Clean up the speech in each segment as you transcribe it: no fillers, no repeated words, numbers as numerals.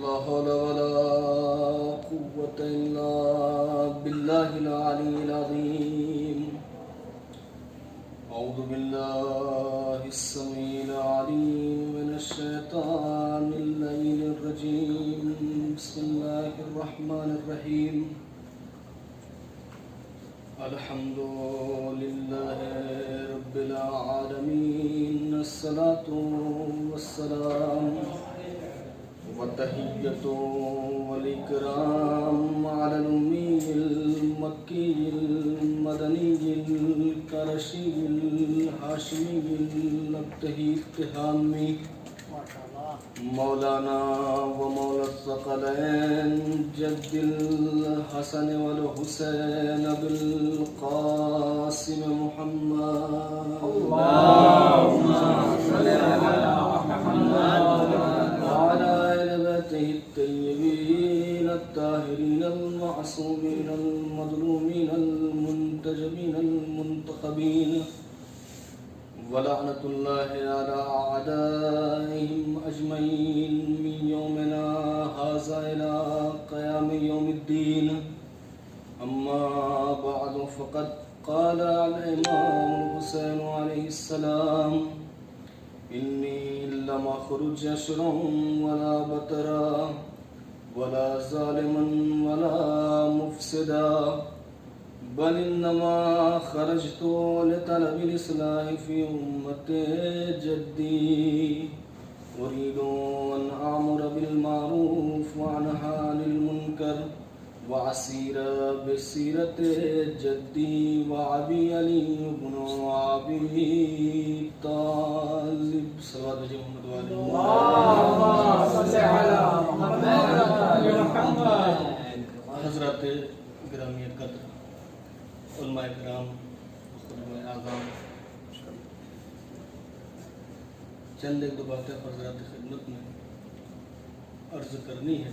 لا حول ولا قوة إلا بالله العلي العظيم. أعوذ بالله السميع العليم من الشيطان اللعين الرجيم. بسم الله الرحمن الرحيم. الحمد لله رب العالمين. الصلاة والسلام والتحية والإكرام على الأمي المكي المدني القرشي الهاشمي الابتهي التهامي مولانا ومولى الثقلين جد الحسن والحسين بالقاسم محمد. اللهم صل على محمد وعلى آل بيته الطيبين الطاهرين المعصومين المظلومين المنتجبين المنتخبين ولعنة الله على أعدائهم أجمعين من يومنا هذا إلى قيام يوم الدين. أما بعد فقد قال الإمام الحسين عليه السلام: إني لم أخرج أشرا ولا بترا ولا ظالما ولا مفسدا بل إنما خرجت لطلب الإصلاح في أمة جدي أريد أن أعمر بالمعروف وأنهى عن المنكر وأسير بسيرة جدي وأبي علي بن أبي طالب. صلوات محمد وعلى اللهم صل على محمد وعلى محمد. حضرات گرامی قدر، علماء کرام، خطبہ اعظام، چند ایک دو باتیں حضرات خدمت میں عرض کرنی ہے.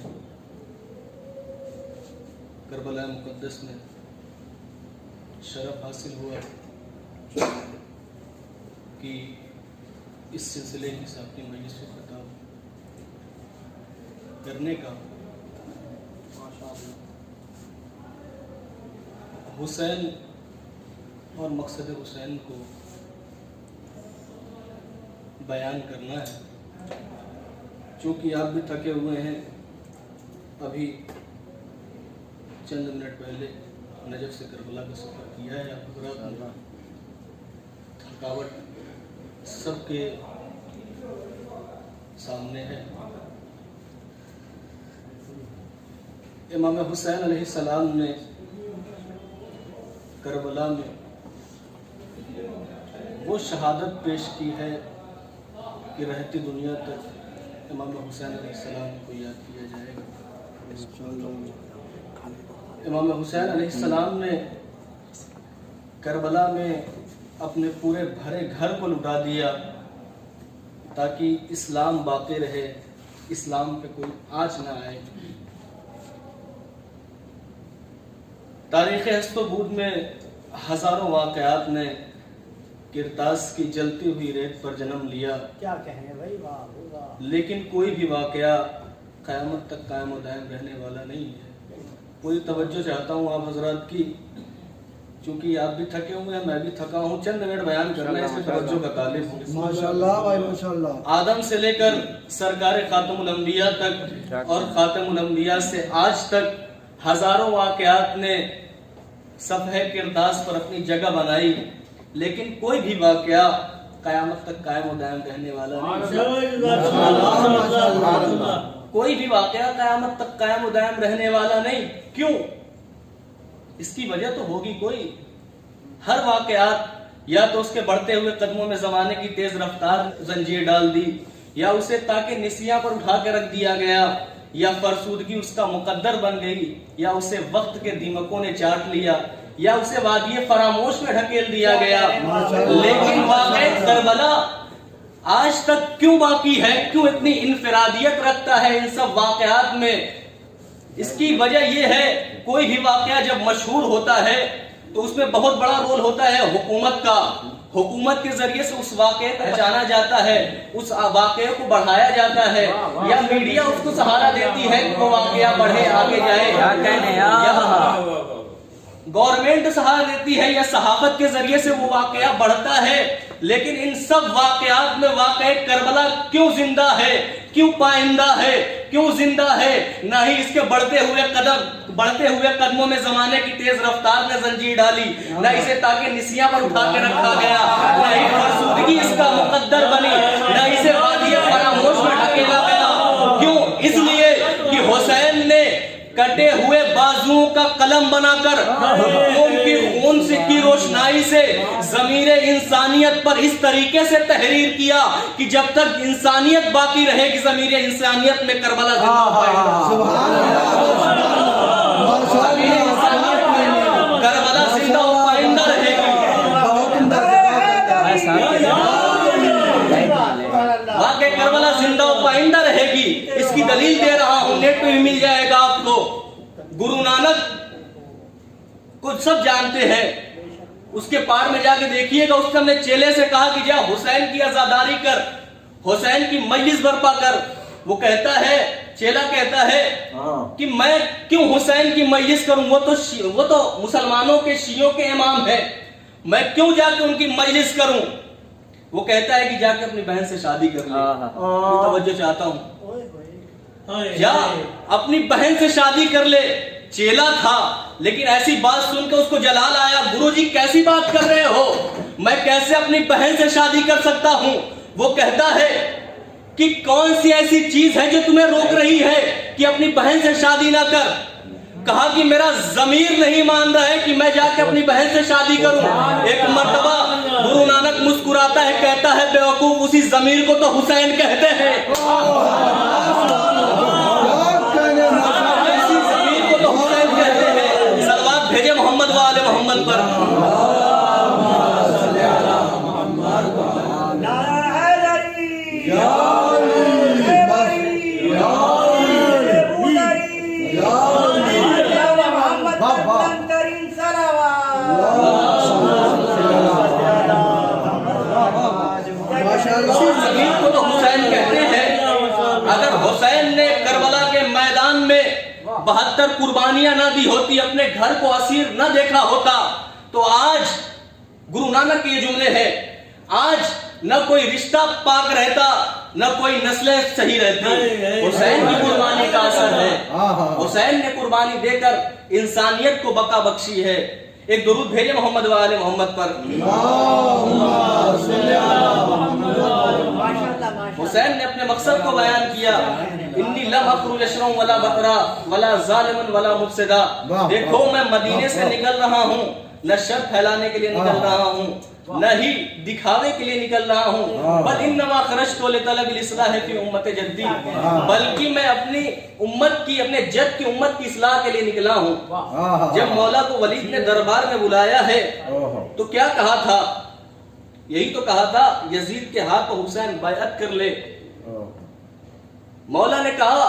کربلا مقدس میں شرف حاصل ہوا کہ اس سلسلے کی ساتھی مجلس کو خطاب کرنے کا. حسین اور مقصد حسین کو بیان کرنا ہے. چونکہ آپ بھی تھکے ہوئے ہیں، ابھی چند منٹ پہلے نجف سے کربلا کا سفر کیا ہے. آپ حضرات نے تھکاوٹ سب کے سامنے ہے. امام حسین علیہ السلام نے کربلا میں وہ شہادت پیش کی ہے کہ رہتی دنیا تک امام حسین علیہ السلام کو یاد کیا جائے گا. امام حسین علیہ السلام نے کربلا میں اپنے پورے بھرے گھر کو لٹا دیا تاکہ اسلام باقی رہے، اسلام پہ کوئی آنچ نہ آئے. تاریخ ہست و بود میں ہزاروں واقعات نے کرتاس کی جلتی ہوئی ریت پر جنم لیا. کیا کہیں بھائی، واہ واہ. لیکن کوئی بھی واقعہ قیامت تک قائم و دائم رہنے والا نہیں ہے. پوری توجہ چاہتا ہوں آپ حضرات کی، چونکہ آپ بھی تھکے ہوئے ہیں، میں بھی تھکا ہوں. چند منٹ بیان کرنا ہے، اس میں توجہ کا طالب ہوں. ماشاءاللہ بھائی ماشاءاللہ. آدم سے لے کر سرکار خاتم الانبیاء تک اور خاتم الانبیاء سے آج تک ہزاروں واقعات نے صفحہ کرتاس پر اپنی جگہ بنائی، لیکن کوئی بھی واقعہ قیامت تک قائم و دائم رہنے والا نہیں. کوئی بھی واقعہ قیامت تک قائم و دائم رہنے والا نہیں. کیوں؟ اس کی وجہ تو ہوگی کوئی. ہر واقعات یا تو اس کے بڑھتے ہوئے قدموں میں زمانے کی تیز رفتار زنجیر ڈال دی، یا اسے تاکہ نسیاں پر اٹھا کے رکھ دیا گیا، یا فرسودگی اس کا مقدر بن گئی، یا اسے وقت کے دیمکوں نے چاٹ لیا، یا اسے وادی فراموش میں ڈھکیل دیا گیا. لیکن واقعہ کربلا آج تک کیوں باقی ہے، کیوں اتنی انفرادیت رکھتا ہے ان سب واقعات میں؟ اس کی وجہ یہ ہے، کوئی بھی واقعہ جب مشہور ہوتا ہے تو اس میں بہت بڑا رول ہوتا ہے حکومت کا. حکومت کے ذریعے سے اس واقعے کو بچانا جاتا ہے، اس واقعے کو بڑھایا جاتا ہے، یا میڈیا اس کو سہارا دیتی ہے کہ وہ واقعہ بڑھے آگے جائے، گورنمنٹ سہارا دیتی ہے، یا صحافت کے ذریعے سے وہ واقعہ بڑھتا ہے. لیکن ان سب واقعات میں واقعہ کربلا کیوں زندہ ہے، کیوں پائندہ ہے، کیوں زندہ ہے؟ نہ ہی اس کے بڑھتے ہوئے قدموں میں زمانے کی تیز رفتار نے زنجیر ڈالی، نہ اسے تاکہ نسیاں پر اٹھا کے رکھا گیا، نہ ہی فرسودگی اس کا مقدر بنی، نہ اسے وادی فراموش میں ڈھکیلا گیا. کیوں؟ اس لیے کہ حسین نے کٹے ہوئے بازوؤں کا قلم بنا کر قوم کی خون کی روشنائی سے ضمیر انسانیت پر اس طریقے سے تحریر کیا کہ جب تک انسانیت باقی رہے گی ضمیر انسانیت میں کربلا زندہ پائے گا. کربلا زندہ و پائندہ رہے گی. واقع کربلا زندہ و پائندہ رہے گی. اس کی دلیل دے رہا ہوں، نیٹ پہ بھی مل جائے گا آپ کو. گرو نانک کو سب جانتے ہیں، اس کے پار میں جا کے دیکھیے گا. اس نے اپنے چیلے سے کہا کہ جا حسین کی عزاداری کر، حسین کی مجلس برپا کر. وہ کہتا ہے، چیلا کہتا ہے کہ میں کیوں حسین کی مجلس کروں، وہ تو مسلمانوں کے شیعوں کے امام ہے، میں کیوں جا کے ان کی مجلس کروں؟ وہ کہتا ہے کہ جا کے اپنی بہن سے شادی کر لے. توجہ چاہتا ہوں، یا اپنی بہن سے شادی کر لے. چیلا تھا لیکن ایسی بات سن کے اس کو جلال آیا. گرو جی کیسی بات کر رہے ہو، میں کیسے اپنی بہن سے شادی کر سکتا ہوں؟ وہ کہتا ہے کہ کون سی ایسی چیز ہے جو تمہیں روک رہی ہے کہ اپنی بہن سے شادی نہ کر؟ کہا کہ میرا ضمیر نہیں مان رہا ہے کہ میں جا کے اپنی بہن سے شادی کروں. ایک مرتبہ گرو نانک مسکراتا ہے، کہتا ہے بے وقوف، اسی ضمیر کو تو حسین کہتے ہیں. اسی ضمیر کو تو حسین کہتے ہیں. صلوات بھیجے محمد و آل محمد پر. ضمیر کو تو حسین کہتے ہیں. اگر حسین نے کربلا کے میدان میں 72 قربانیاں نہ دی ہوتی، اپنے گھر کو اسیر نہ دیکھا ہوتا، تو آج گرو نانک کے یہ جملے ہیں، آج نہ کوئی رشتہ پاک رہتا، نہ کوئی نسلیں صحیح رہتی. حسین کی قربانی کا اثر ہے. حسین نے قربانی دے کر انسانیت کو بقا بخشی ہے. ایک درود بھیجے محمد و آل محمد پر. حسین نے اپنے مقصد کو بیان کیا، انی لم اخرج اشرا ولا بکرا ولا ظالما ولا مفسدا. دیکھو میں مدینے سے نکل رہا ہوں، نہ شر پھیلانے کے لیے نکل رہا ہوں، نہ ہی دکھاوے کے لیے نکل رہا ہوں. بل انما خرجت لطلب الاصلاح فی امت جدی، بلکہ میں اپنی امت کی، اپنے جد کی امت کی اصلاح کے لیے نکلا ہوں. جب مولا کو ولید نے دربار میں بلایا ہے تو کیا کہا تھا؟ یہی تو کہا تھا یزید کے ہاتھ کو حسین بیعت کر لے. مولا نے کہا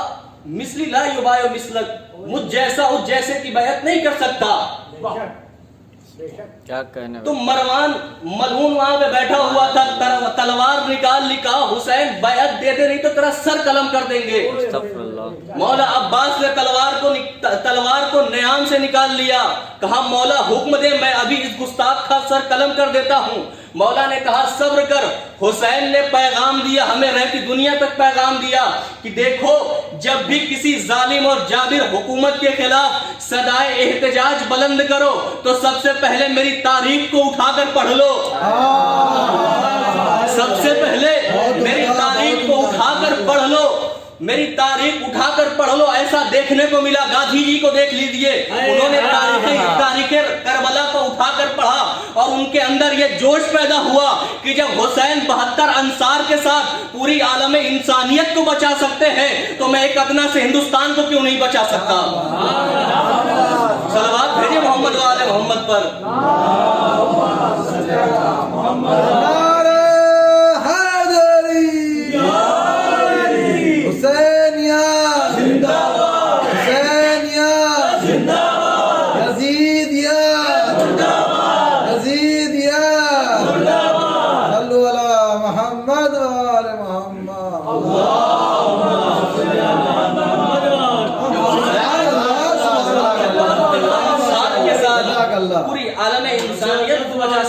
مثلی لا یبایع مثلک، مجھ جیسا اس جیسے کی بیعت نہیں کر سکتا. کیا کہنے تو مروان ملعون وہاں پہ بیٹھا ہوا تھا، تلوار نکال لی، کہا حسین بیعت دے دے نہیں تو تیرا سر قلم کر دیں گے. مولا عباس نے تلوار کو نیام سے نکال لیا، کہا مولا حکم دے میں ابھی اس گستاخ کا سر قلم کر دیتا ہوں. مولا نے کہا صبر کر. حسین نے پیغام دیا، ہمیں رہتی دنیا تک پیغام دیا کہ دیکھو جب بھی کسی ظالم اور جابر حکومت کے خلاف صدائے احتجاج بلند کرو تو سب سے پہلے میری تاریخ کو اٹھا کر پڑھ لو. سب سے پہلے میری تاریخ کو اٹھا کر پڑھ لو، میری تاریخ اٹھا کر پڑھ لو. ایسا دیکھنے کو ملا، گاندھی جی کو دیکھ لیجئے، انہوں نے تاریخ کربلا کو اٹھا کر پڑھا اور ان کے اندر یہ جوش پیدا ہوا کہ جب حسین 72 انصار کے ساتھ پوری عالم انسانیت کو بچا سکتے ہیں تو میں ایک ادنا سے ہندوستان کو کیوں نہیں بچا سکتا. صلوات بھیجے محمد و آل محمد پر. زندہ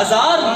1000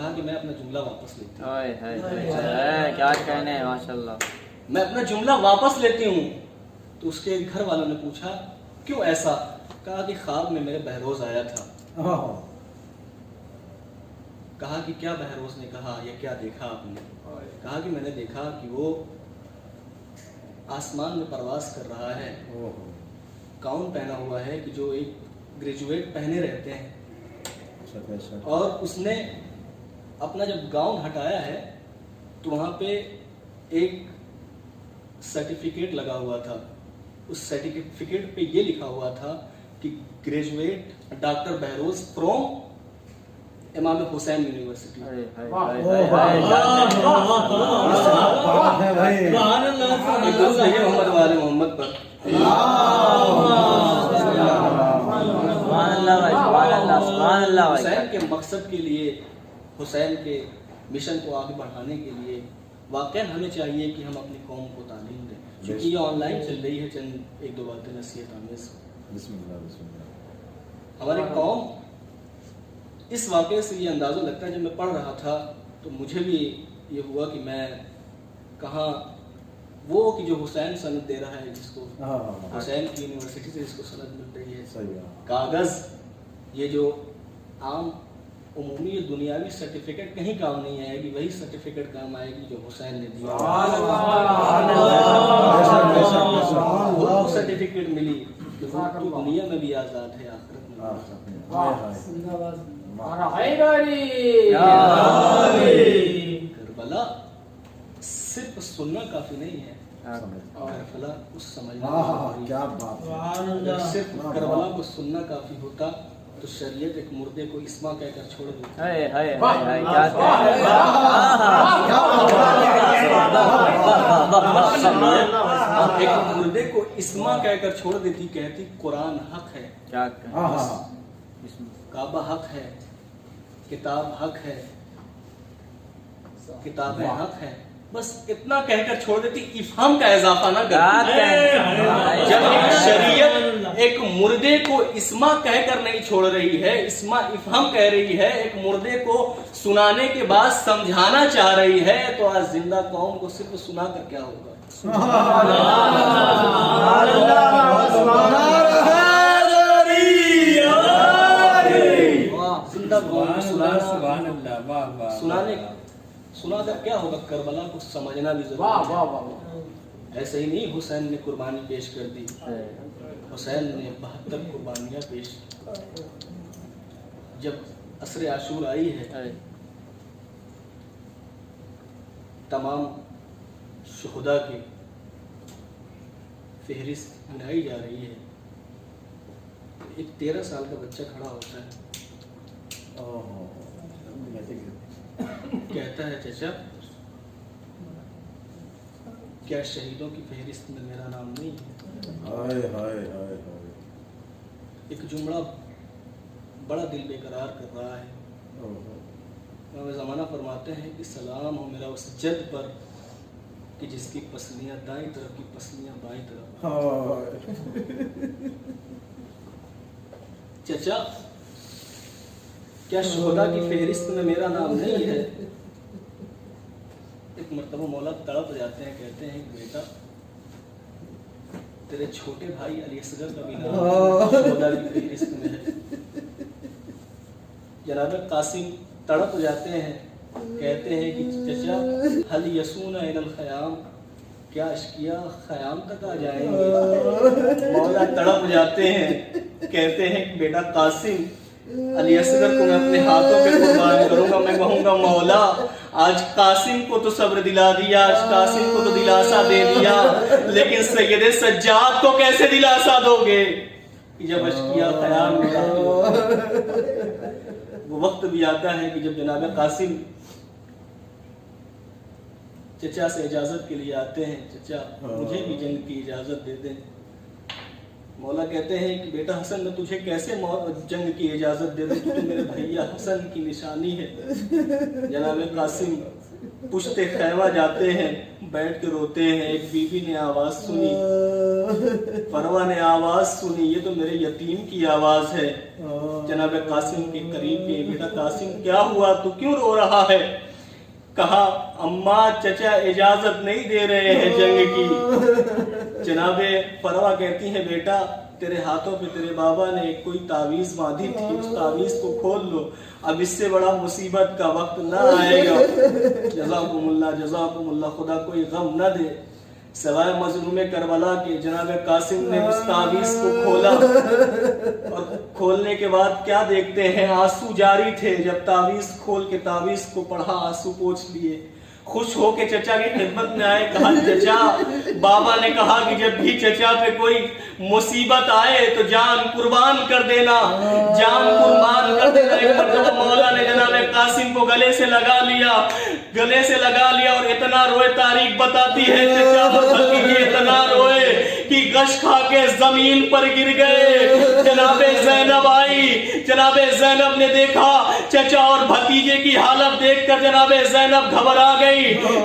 کہا کہ میں اپنا جملہ واپس لیتی ہوں. ہائے ہائے ہائے، کیا کہنے ہیں، ماشاءاللہ. میں اپنا جملہ واپس لیتی ہوں. تو اس کے گھر والوں نے پوچھا کیوں ایسا؟ کہا کہ خواب میں میرے بہروز آیا تھا. کہا کہ کیا بہروز نے کہا یا کیا دیکھا آپ نے؟ کہا کہ میں نے دیکھا کہ وہ آسمان میں پرواز کر رہا ہے، گاؤن پہنا ہوا ہے کہ جو ایک گریجویٹ پہنے رہتے ہیں، اور اس نے اپنا جب گاؤن ہٹایا ہے تو وہاں پہ ایک سرٹیفکیٹ لگا ہوا تھا. اس سرٹیفکیٹ پہ یہ لکھا ہوا تھا کہ گریجویٹ ڈاکٹر بہروز فرام امام حسین یونیورسٹی. ہائے ہائے ہائے ہائے، محمد والے محمد پر. سبحان اللہ بھائی، سبحان اللہ، سبحان اللہ بھائی. حسین کے مقصد کے لیے، حسین کے مشن کو آگے بڑھانے کے لیے واقعا ہمیں چاہیے کہ ہم اپنی قوم کو تعلیم دیں. کیونکہ یہ آن لائن چل رہی ہے، چند ایک دو باتیں نصیحت آمیز. بسم اللہ بسم اللہ. ہماری قوم اس واقعے سے یہ اندازہ لگتا ہے، جب میں پڑھ رہا تھا تو مجھے بھی یہ ہوا کہ میں کہاں وہ کہ جو حسین سند دے رہا ہے، جس کو حسین کی یونیورسٹی سے جس کو سند مل رہی ہے، کاغذ، یہ جو عام عمومی دنیاوی سرٹیفکیٹ کہیں کام نہیں آئے گی، وہی سرٹیفکیٹ کام آئے گی جو حسین نے دیا. وہ سرٹیفکیٹ ملی کہ وہ دنیا میں بھی آزاد ہے، آخرت میں. کربلا صرف سننا کافی نہیں ہے، کربلا کو سمجھنا. کیا بات. صرف کربلا کو سننا کافی ہوتا تو شریعت ایک مردے کو اسما کہہ کر چھوڑ دیتی. ہائے ہائے ہائے ہائے، کیا کہنے ہیں. ایک مردے کو اسما کہہ کر چھوڑ دیتی، کہتی قرآن حق ہے، کیا کہنے ہیں. کعبہ حق ہے، کتاب حق ہے، کتابیں حق ہے، بس اتنا کہہ کر چھوڑ دیتی، افہام کا اضافہ نہ کرتی. جب ایک شریعت ایک مردے کو اسما کہہ کر نہیں چھوڑ رہی ہے، اسما افہام کہہ رہی ہے، ایک مردے کو سنانے کے بعد سمجھانا چاہ رہی ہے، تو آج زندہ قوم کو صرف سنا کر کیا ہوگا؟ زندہ قوم کو سنا کر کیا ہوگا؟ کربلا کو سمجھنا بھی ضروری ہے. ایسے ہی نہیں حسین نے قربانی پیش کر دی، حسین نے 72 قربانیاں پیش کی. جب عصر عاشور آئی ہے، تمام شہداء کی فہرست بنائی جا رہی ہے. ایک 13 سال کا بچہ کھڑا ہوتا ہے، کہتا ہے چچا کیا شہیدوں کی فہرست میں میرا نام نہیں ہے؟ ایک جملہ بڑا دل بے قرار کر رہا ہے. امام زمانہ فرماتے ہیں کہ سلام ہو میرا اس جد پر کہ جس کی پسلیاں دائیں طرف کی پسلیاں بائیں طرف. چچا کیا شہداء کی فہرست میں میرا نام نہیں ہے؟ ایک مرتبہ مولا تڑپ جاتے ہیں، کہتے ہیں کہ بیٹا تیرے چھوٹے بھائی علی اصغر کا بھی نام شہداء کی فہرست میں ہے. جناب قاسم تڑپ جاتے ہیں، کہتے ہیں کہ چچا حل یسون الی الخیام، کیا اشقیا خیام تک آ جائیں گے؟ مولا تڑپ جاتے ہیں، کہتے ہیں کہ بیٹا قاسم علی اصغر کو میں اپنے ہاتھوں پہ قربان کروں گا. میں کہوں گا مولا آج قاسم کو تو صبر دلا دیا، آج قاسم کو تو دلاسا دے دیا، لیکن سید سجاد کو کیسے دلاسا دو گے جب اشقیا خیام میں آتے ہو؟ وہ وقت بھی آتا ہے کہ جب جناب قاسم چچا سے اجازت کے لیے آتے ہیں، چچا مجھے بھی جنگ کی اجازت دے دیں. مولا کہتے ہیں کہ بیٹا حسن میں تجھے کیسے جنگ کی اجازت دے دوں، تو میرے بھیا حسن کی نشانی ہے. جناب قاسم پشت خیمہ جاتے ہیں، بیٹھ کے روتے ہیں. ایک بیوی نے آواز سنی, فروا نے آواز سنی, یہ تو میرے یتیم کی آواز ہے. جناب قاسم کے قریب گئے, بیٹا قاسم کیا ہوا, تو کیوں رو رہا ہے؟ کہا اماں چچا اجازت نہیں دے رہے ہیں جنگ کی. جناب فروا کہتی ہیں بیٹا تیرے ہاتھوں پہ تیرے بابا نے کوئی تعویذ باندھی تھی, اس تعویذ کو کھول لو, اب اس سے بڑا مصیبت کا وقت نہ آئے گا. جزاکم اللہ, خدا کوئی غم نہ دے سوائے مظلوم کربلا کے. جناب قاسم نے اس تعویذ کو کھولا اور کھولنے کے بعد کیا دیکھتے ہیں, آنسو جاری تھے. جب تعویذ کھول کے تعویذ کو پڑھا, آنسو پوچھ لیے, خوش ہو کے چچا کی خدمت میں آئے. کہا چچا, بابا نے کہا کہ جب بھی چچا پہ کوئی مصیبت آئے تو جان قربان کر دینا, جان قربان کر دینا. ایک مرتبہ مولا نے جناب قاسم کو گلے سے لگا لیا اور اتنا روئے, تاریخ بتاتی ہے چچا اور بھتیجے اتنا روئے کہ غش کھا کے زمین پر گر گئے. جناب زینب آئی, جناب زینب نے دیکھا چچا اور بھتیجے کی حالت دیکھ کر جناب زینب گھبرا گئی.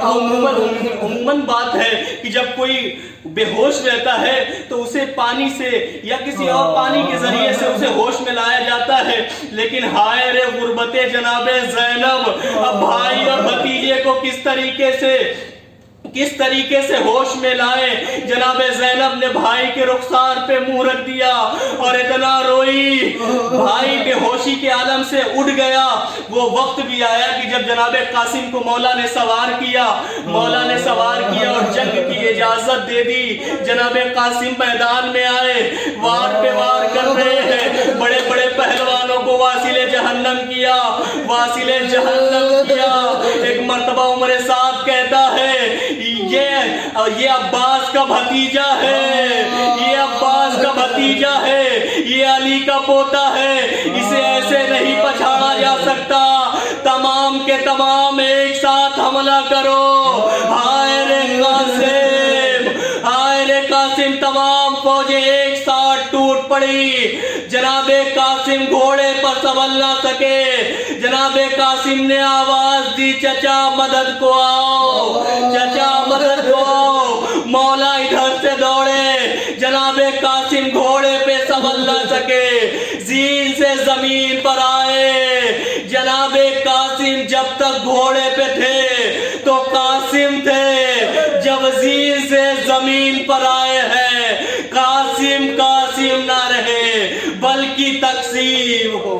عموماً بات ہے کہ جب کوئی بے ہوش رہتا ہے تو اسے پانی سے یا کسی اور پانی کے ذریعے سے اسے ہوش میں لایا جاتا ہے, لیکن ہائے رے غربت جناب زینب, اب بھائی اور بھتیجے کو کس طریقے سے ہوش میں لائے. جناب زینب نے بھائی کے رخسار پہ منہ رکھ دیا اور اتنا روئی, بھائی بے ہوشی کے عالم سے اٹھ گیا. وہ وقت بھی آیا کہ جب جناب قاسم کو مولا نے سوار کیا اور جنگ کی اجازت دے دی. جناب قاسم میدان میں آئے, وار پہ وار کر رہے ہیں, بڑے بڑے پہلوانوں کو واصل جہنم کیا. ایک مرتبہ عمر سعد کہتا ہے یہ عباس کا بھتیجا ہے, یہ علی کا پوتا ہے, اسے ایسے نہیں پچھاڑا جا سکتا. تمام کے تمام ایک ساتھ حملہ کرو. ہائے رے قاسم, تمام فوجیں ایک ساتھ ٹوٹ پڑی. جناب قاسم گھوڑے پر سنبھل نہ سکے. جناب قاسم نے آواز دی چچا مدد کو آؤ. مولا ادھر سے دوڑے, جناب قاسم گھوڑے پہ سنبھل نہ سکے, زین سے زمین پر آئے. جناب قاسم جب تک گھوڑے پہ تھے تو قاسم تھے, جب زین سے زمین پر آئے ہیں قاسم نہ رہے بلکہ تقسیم ہو.